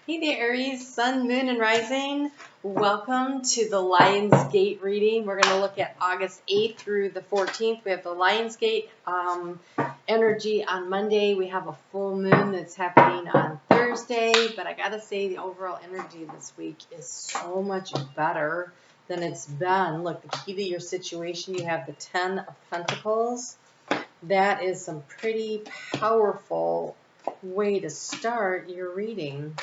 Hey there, Aries, Sun, Moon, and Rising. Welcome to the Lionsgate reading. We're going to look at August 8th through the 14th. We have the Lionsgate energy on Monday. We have a full moon that's happening on Thursday. But I got to say, the overall energy this week is so much better than it's been. Look, the key to your situation, you have the 10 of Pentacles. That is some pretty powerful way to start your reading.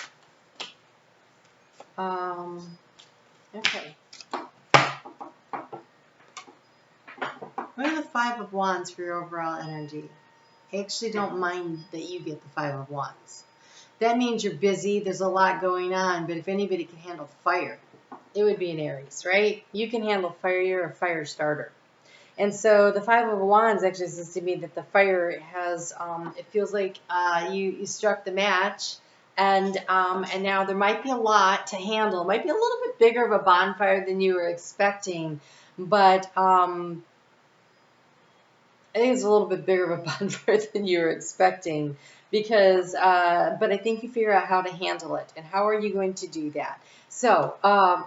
Okay. What are the Five of Wands for your overall energy? I actually don't mind that you get the Five of Wands. That means you're busy, there's a lot going on, but if anybody can handle fire, it would be an Aries, right? You can handle fire, you're a fire starter. And so the Five of Wands actually says to me that the fire has, it feels like you struck the match. And now there might be a lot to handle. It might be a little bit bigger of a bonfire than you were expecting, but I think it's a little bit bigger of a bonfire than you were expecting because, but I think you figure out how to handle it. And how are you going to do that? So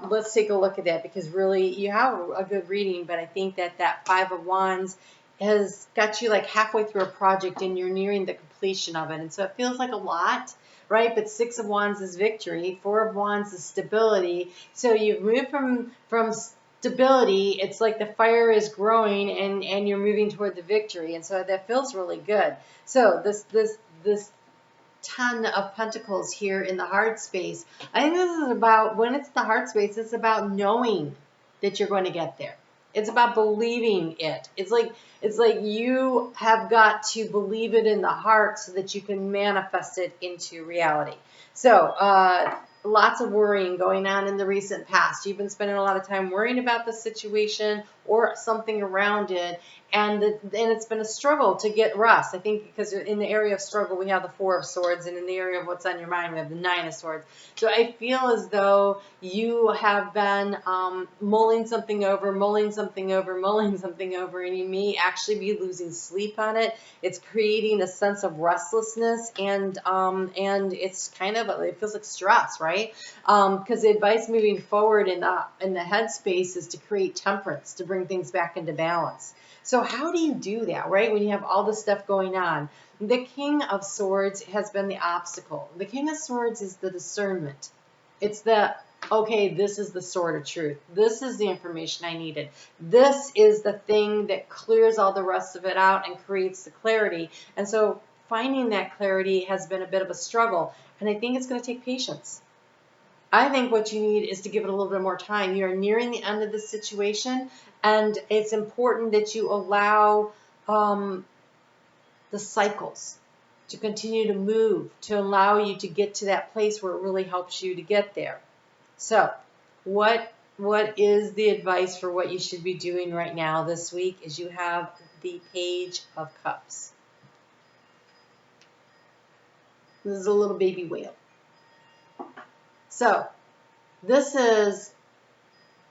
let's take a look at that because really you have a good reading, but I think that Five of Wands has got you like halfway through a project and you're nearing the completion of it. And so it feels like a lot. Right, but Six of Wands is victory. Four of Wands is stability. So you've moved from stability. It's like the fire is growing, and you're moving toward the victory. And so that feels really good. So this 10 of Pentacles here in the heart space. I think this is about, when it's the heart space, it's about knowing that you're going to get there. It's about believing it. It's like you have got to believe it in the heart so that you can manifest it into reality. So, lots of worrying going on in the recent past. You've been spending a lot of time worrying about the situation or something around it, and it's been a struggle to get rest. I think because in the area of struggle, we have the Four of Swords, and in the area of what's on your mind, we have the Nine of Swords. So I feel as though you have been mulling something over, and you may actually be losing sleep on it. It's creating a sense of restlessness, and it's kind of, it feels like stress, right? Because the advice moving forward in the headspace is to create temperance, to bring things back into balance. So how do you do that, right? When you have all this stuff going on. The King of Swords has been the obstacle. The King of Swords is the discernment. It's the, okay, this is the sword of truth. This is the information I needed. This is the thing that clears all the rest of it out and creates the clarity. And so finding that clarity has been a bit of a struggle. And I think it's going to take patience. I think what you need is to give it a little bit more time. You're nearing the end of the situation, and it's important that you allow the cycles to continue to move, to allow you to get to that place where it really helps you to get there. So, what is the advice for what you should be doing right now this week? Is you have the Page of Cups. This is a little baby whale. So, this is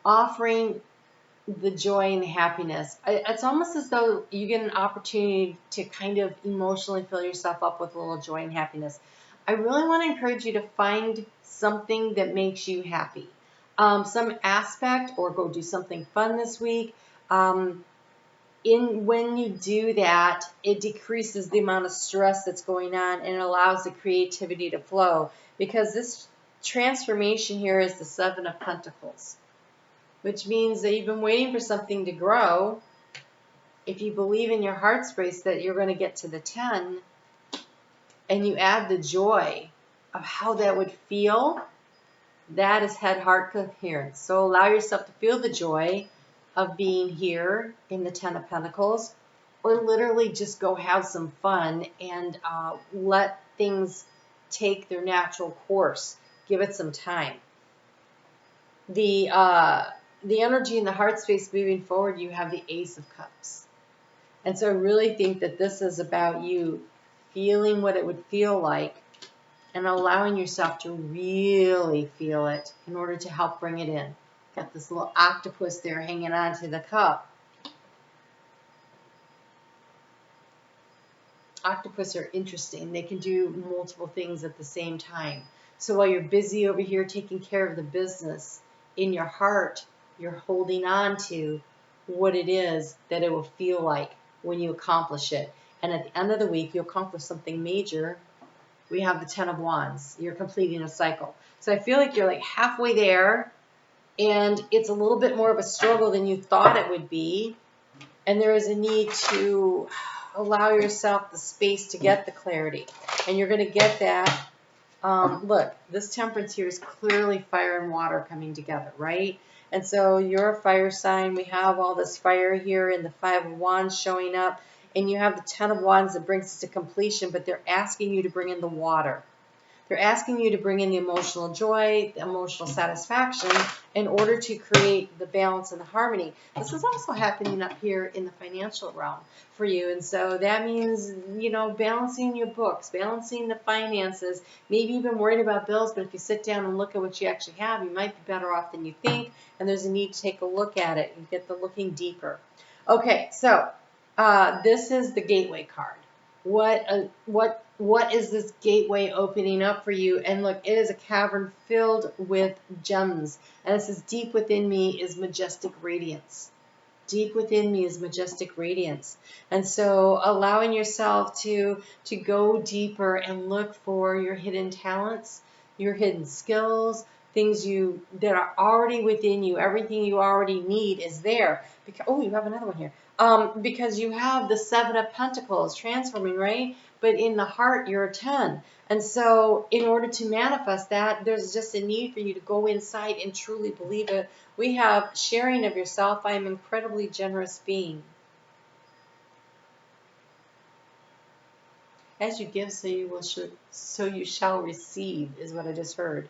offering the joy and the happiness. It's almost as though you get an opportunity to kind of emotionally fill yourself up with a little joy and happiness. I really want to encourage you to find something that makes you happy. Some aspect, or go do something fun this week. When you do that, it decreases the amount of stress that's going on, and it allows the creativity to flow, because this transformation here is the Seven of Pentacles, which means that you've been waiting for something to grow. If you believe in your heart space that you're going to get to the 10, and you add the joy of how that would feel, that is head-heart coherence. So allow yourself to feel the joy of being here in the 10 of Pentacles, or literally just go have some fun and let things take their natural course. Give it some time. The energy in the heart space moving forward, you have the Ace of Cups. And so I really think that this is about you feeling what it would feel like and allowing yourself to really feel it in order to help bring it in. Got this little octopus there hanging on to the cup. Octopus are interesting. They can do multiple things at the same time. So while you're busy over here taking care of the business, in your heart, you're holding on to what it is that it will feel like when you accomplish it. And at the end of the week, you accomplish something major. We have the 10 of Wands. You're completing a cycle. So I feel like you're like halfway there, and it's a little bit more of a struggle than you thought it would be. And there is a need to allow yourself the space to get the clarity. And you're going to get that. Look, this Temperance here is clearly fire and water coming together, right? And so you're a fire sign. We have all this fire here and the 5 of Wands showing up. And you have the 10 of Wands that brings us to completion, but they're asking you to bring in the water. They're asking you to bring in the emotional joy, the emotional satisfaction in order to create the balance and the harmony. This is also happening up here in the financial realm for you. And so that means, you know, balancing your books, balancing the finances, maybe even worried about bills. But if you sit down and look at what you actually have, you might be better off than you think. And there's a need to take a look at it and get the looking deeper. Okay, so this is the gateway card. What is this gateway opening up for you? And look, it is a cavern filled with gems. And it says, deep within me is majestic radiance. Deep within me is majestic radiance. And so allowing yourself to go deeper and look for your hidden talents, your hidden skills, things that are already within you. Everything you already need is there. Oh, you have another one here. Because you have the 7 of Pentacles transforming, right? But in the heart, you're a 10. And so in order to manifest that, there's just a need for you to go inside and truly believe it. We have sharing of yourself. I am an incredibly generous being. As you give, so you shall receive, is what I just heard.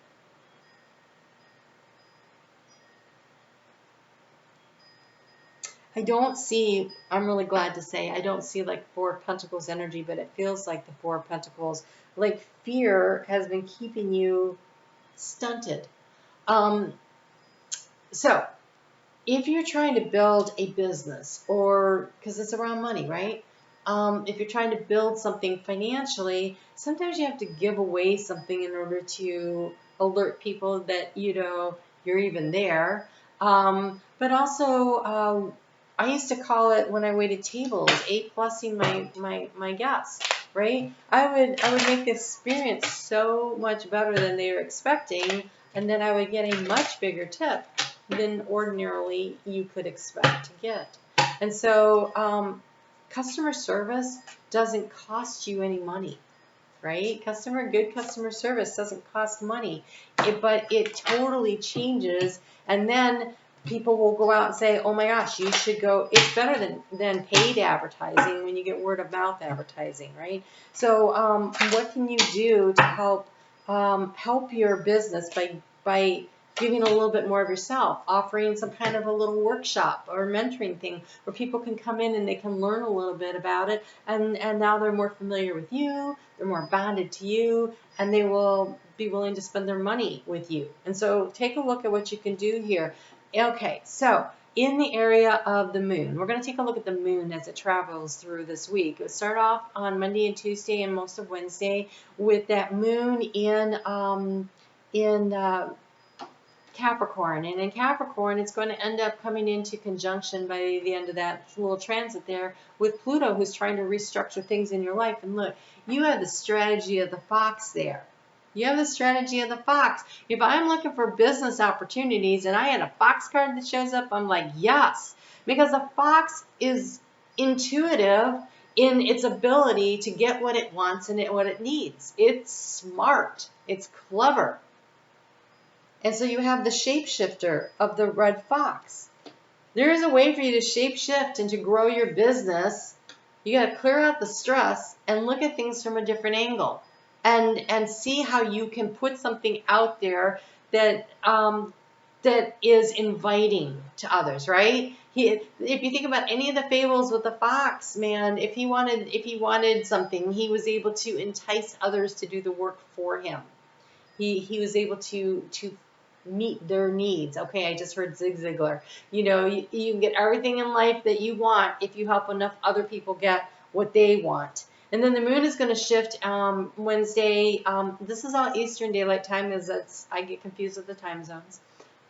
I don't see, I'm really glad to say, I don't see like 4 of Pentacles energy, but it feels like the 4 of Pentacles. Like fear has been keeping you stunted. So if you're trying to build a business, or because it's around money, right? If you're trying to build something financially, sometimes you have to give away something in order to alert people that, you know, you're even there. But also, I used to call it, when I waited tables, A+ing my guests, right? I would make the experience so much better than they were expecting, and then I would get a much bigger tip than ordinarily you could expect to get. And so customer service doesn't cost you any money, right? Good customer service doesn't cost money, but it totally changes. And then people will go out and say, oh my gosh, you should go. It's better than paid advertising when you get word of mouth advertising, right? So what can you do to help your business by giving a little bit more of yourself, offering some kind of a little workshop or mentoring thing where people can come in and they can learn a little bit about it, and now they're more familiar with you, they're more bonded to you, and they will be willing to spend their money with you. And so take a look at what you can do here. Okay, so in the area of the moon, we're going to take a look at the moon as it travels through this week. We'll start off on Monday and Tuesday and most of Wednesday with that moon in Capricorn. And in Capricorn, it's going to end up coming into conjunction by the end of that little transit there with Pluto, who's trying to restructure things in your life. And look, you have the strategy of the fox there. You have the strategy of the fox. If I'm looking for business opportunities and I had a fox card that shows up, I'm like, yes. Because the fox is intuitive in its ability to get what it wants and what it needs. It's smart. It's clever. And so you have the shapeshifter of the red fox. There is a way for you to shapeshift and to grow your business. You got to clear out the stress and look at things from a different angle, and see how you can put something out there that that is inviting to others, right? If you think about any of the fables with the fox, man, if he wanted something, he was able to entice others to do the work for him. He was able to meet their needs. Okay, I just heard Zig Ziglar. You know, you can get everything in life that you want if you help enough other people get what they want. And then the moon is going to shift Wednesday. This is all Eastern Daylight Time, as I get confused with the time zones.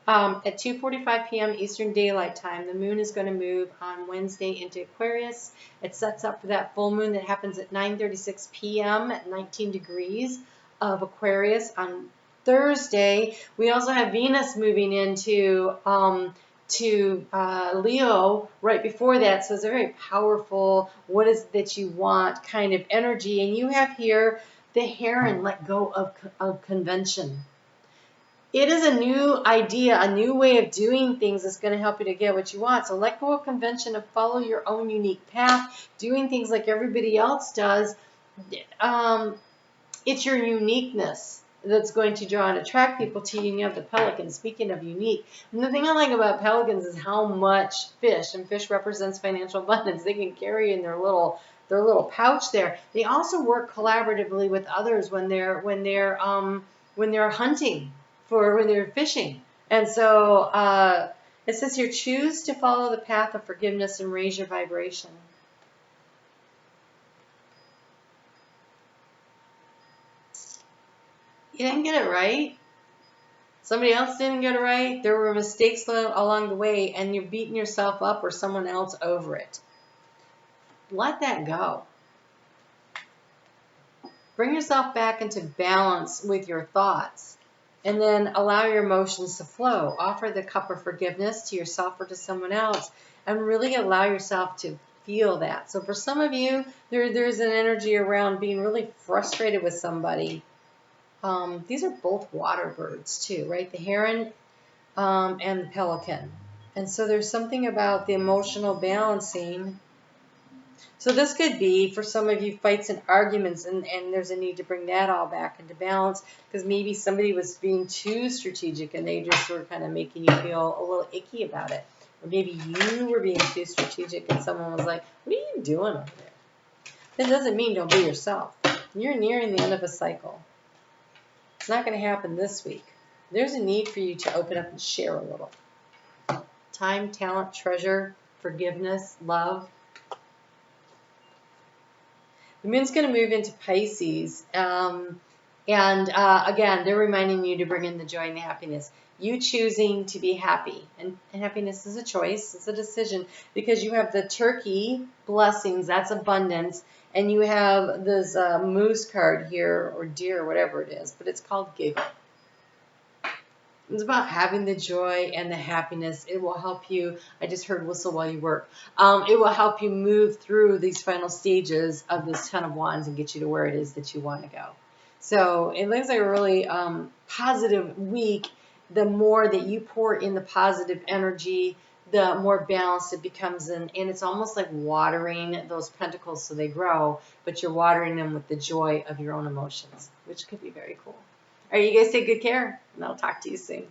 At 2:45 p.m. Eastern Daylight Time, the moon is going to move on Wednesday into Aquarius. It sets up for that full moon that happens at 9:36 p.m. at 19 degrees of Aquarius on Thursday. We also have Venus moving into Leo right before that, so it's a very powerful what is it that you want kind of energy. And you have here the Heron, let go of convention. It is a new idea, a new way of doing things that's going to help you to get what you want. So let go of convention and follow your own unique path, doing things like everybody else does. It's your uniqueness that's going to draw and attract people to you. And you have the pelican. Speaking of unique, and the thing I like about pelicans is how much fish, and fish represents financial abundance, they can carry in their little pouch there. They also work collaboratively with others when they're hunting, for when they're fishing. And so it says here, choose to follow the path of forgiveness and raise your vibration. You didn't get it right. Somebody else didn't get it right. There were mistakes along the way, and you're beating yourself up or someone else over it. Let that go. Bring yourself back into balance with your thoughts, and then allow your emotions to flow. Offer the cup of forgiveness to yourself or to someone else, and really allow yourself to feel that. So for some of you, there's an energy around being really frustrated with somebody. These are both water birds too, right? The heron and the pelican. And so there's something about the emotional balancing. So this could be, for some of you, fights and arguments, and there's a need to bring that all back into balance, because maybe somebody was being too strategic and they just were kind of making you feel a little icky about it. Or maybe you were being too strategic and someone was like, what are you doing over there? That doesn't mean don't be yourself. You're nearing the end of a cycle. It's not going to happen this week. There's a need for you to open up and share a little. Time, talent, treasure, forgiveness, love. The moon's going to move into Pisces. Again, they're reminding you to bring in the joy and the happiness. You choosing to be happy. And happiness is a choice. It's a decision. Because you have the turkey blessings. That's abundance. And you have this moose card here, or deer, or whatever it is. But it's called giggle. It's about having the joy and the happiness. It will help you. I just heard whistle while you work. It will help you move through these final stages of this Ten of Wands and get you to where it is that you want to go. So it looks like a really positive week. The more that you pour in the positive energy, the more balanced it becomes. And it's almost like watering those pentacles so they grow, but you're watering them with the joy of your own emotions, which could be very cool. All right, you guys take good care, and I'll talk to you soon.